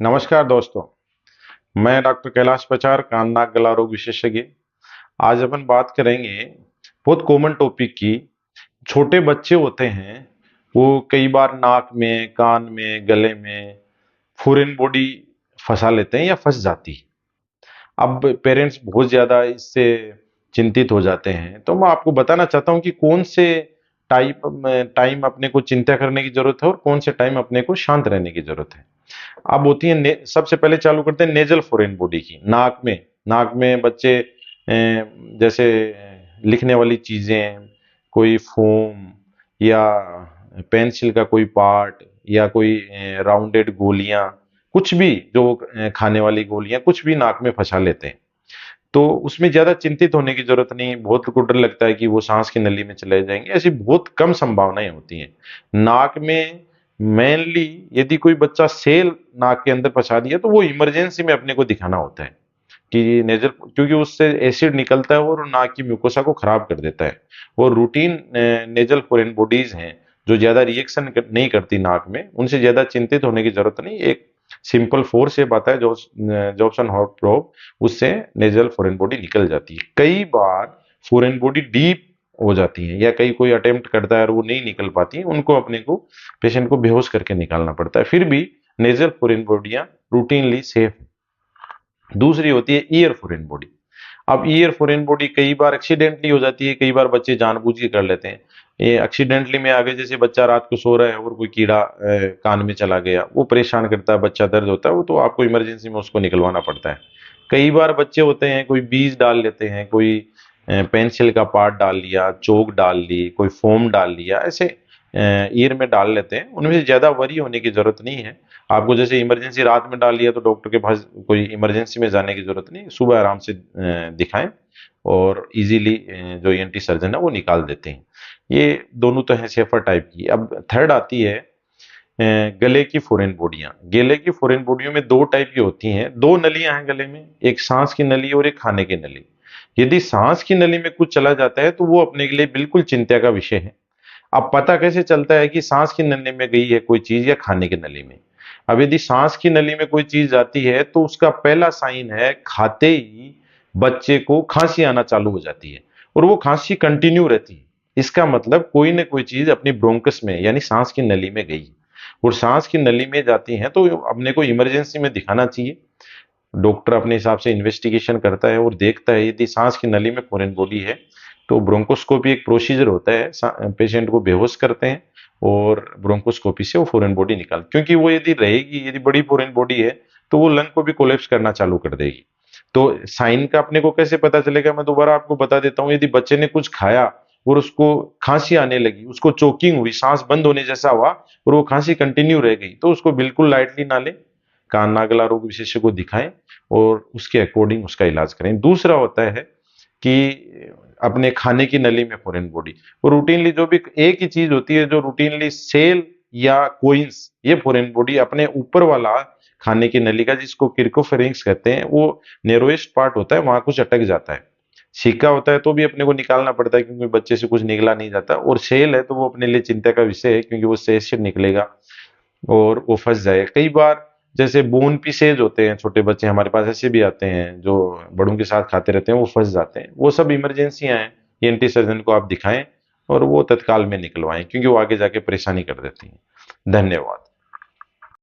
नमस्कार दोस्तों। मैं डॉक्टर कैलाश पचार, कान नाक गला रोग विशेषज्ञ। आज अपन बात करेंगे बहुत कॉमन टॉपिक की। छोटे बच्चे होते हैं, वो कई बार नाक में, कान में, गले में फॉरेन बॉडी फंसा लेते हैं या फंस जाती है। अब पेरेंट्स बहुत ज्यादा इससे चिंतित हो जाते हैं, तो मैं आपको बताना चाहता हूँ कि कौन से टाइम अपने को चिंता करने की जरूरत है और कौन से टाइम अपने को शांत रहने की जरूरत है। अब होती है सबसे पहले चालू करते हैं नेजल फॉरेन बॉडी की। नाक में बच्चे जैसे लिखने वाली चीजें, कोई फोम या पेंसिल का कोई पार्ट या कोई राउंडेड गोलियां, कुछ भी जो खाने वाली गोलियां, कुछ भी नाक में फंसा लेते हैं। तो उसमें ज्यादा चिंतित होने की जरूरत नहीं। बहुत को डर लगता है कि वो सांस की नली में चले जाएंगे, ऐसी बहुत कम संभावनाएं होती हैं। नाक में मेनली यदि कोई बच्चा सेल नाक के अंदर फंसा दिया, तो वो इमरजेंसी में अपने को दिखाना होता है कि नेजल, क्योंकि उससे एसिड निकलता है और नाक की म्यूकोसा को खराब कर देता है। और रूटीन नेजल फोरेन बॉडीज हैं जो ज्यादा रिएक्शन नहीं करती नाक में, उनसे ज्यादा चिंतित होने की जरूरत नहीं। एक सिंपल फोर्स शेप आता है जो जॉब्सन हॉट प्रोब, उससे नेजल फोरेन बॉडी निकल जाती है। कई बार फोरेन बॉडी डीप हो जाती है या कई कोई अटेम्प्ट करता है और वो नहीं निकल पाती, उनको अपने को पेशेंट को बेहोश करके निकालना पड़ता है। फिर भी नेजल फोरेन बॉडियां रूटीनली सेफ है। दूसरी होती है ईयर फोरेन बॉडी। अब ईयर फोरेन बॉडी कई बार एक्सीडेंटली हो जाती है, कई बार बच्चे जानबूझ के कर लेते हैं। ये एक्सीडेंटली में आगे, जैसे बच्चा रात को सो रहा है और कोई कीड़ा कान में चला गया, वो परेशान करता है, बच्चा दर्द होता है, वो तो आपको इमरजेंसी में उसको निकलवाना पड़ता है। कई बार बच्चे होते हैं, कोई बीज डाल लेते हैं, कोई पेंसिल का पार्ट डाल लिया, चोक डाल ली, कोई फोम डाल लिया, ऐसे ईयर में डाल लेते हैं। उनमें से ज्यादा वरी होने की जरूरत नहीं है। आपको जैसे इमरजेंसी रात में डाल लिया तो डॉक्टर के पास कोई इमरजेंसी में जाने की जरूरत नहीं, सुबह आराम से दिखाएं और इजीली जो ईएनटी सर्जन है वो निकाल देते हैं। ये दोनों तो है सेफर टाइप की। अब थर्ड आती है गले की फोरेन बॉडियां। गले की फोरेन बॉडियों में दो टाइप की होती हैं, दो नलियां हैं गले में, एक सांस की नली और एक खाने की नली। यदि सांस की नली में कुछ चला जाता है तो वो अपने के लिए बिल्कुल चिंता का विषय है। अब पता कैसे चलता है कि सांस की नली में गई है कोई चीज या खाने की नली में? अब यदि सांस की नली में कोई चीज जाती है तो उसका पहला साइन है, खाते ही बच्चे को खांसी आना चालू हो जाती है और वो खांसी कंटिन्यू रहती है। इसका मतलब कोई ना कोई चीज अपनी ब्रोंकस में यानी सांस की नली में गई, और सांस की नली में जाती है तो अपने को इमरजेंसी में दिखाना चाहिए। डॉक्टर अपने हिसाब से इन्वेस्टिगेशन करता है और देखता है, यदि सांस की नली में फॉरेन बॉडी है तो ब्रोंकोस्कोपी एक प्रोसीजर होता है, पेशेंट को बेहोश करते हैं और ब्रोंकोस्कोपी से वो फॉरेन बॉडी निकाल, क्योंकि वो यदि रहेगी, यदि बड़ी फॉरेन बॉडी है तो वो लंग को भी कोलेप्स करना चालू कर देगी। तो साइन का अपने को कैसे पता चलेगा, मैं दोबारा आपको बता देता हूँ। यदि बच्चे ने कुछ खाया और उसको खांसी आने लगी, उसको चोकिंग हुई, सांस बंद होने जैसा हुआ और वो खांसी कंटिन्यू रह गई, तो उसको बिल्कुल लाइटली ना ले, कान नाक गला रोग विशेषज्ञ को दिखाएं और उसके अकॉर्डिंग उसका इलाज करें। दूसरा होता है कि अपने खाने की नली में फॉरेन बॉडी, वो रूटीनली जो भी एक ही चीज होती है जो रूटीनली सेल या कोइंस, ये फॉरेन बॉडी अपने ऊपर वाला खाने की नली का, जिसको किरकोफेरिंक्स कहते हैं, वो नेरोएस्ट पार्ट होता है, वहां कुछ अटक जाता है। सिक्का होता है तो भी अपने को निकालना पड़ता है क्योंकि बच्चे से कुछ निकला नहीं जाता, और सेल है तो वो अपने लिए चिंता का विषय है क्योंकि वो एसिड निकलेगा और वो फंस जाए। कई बार जैसे बोन पीसेज होते हैं, छोटे बच्चे हमारे पास ऐसे भी आते हैं जो बड़ों के साथ खाते रहते हैं, वो फंस जाते हैं। वो सब इमरजेंसियां हैं, ईएनटी सर्जन को आप दिखाएं और वो तत्काल में निकलवाएं क्योंकि वो आगे जाके परेशानी कर देती हैं। धन्यवाद।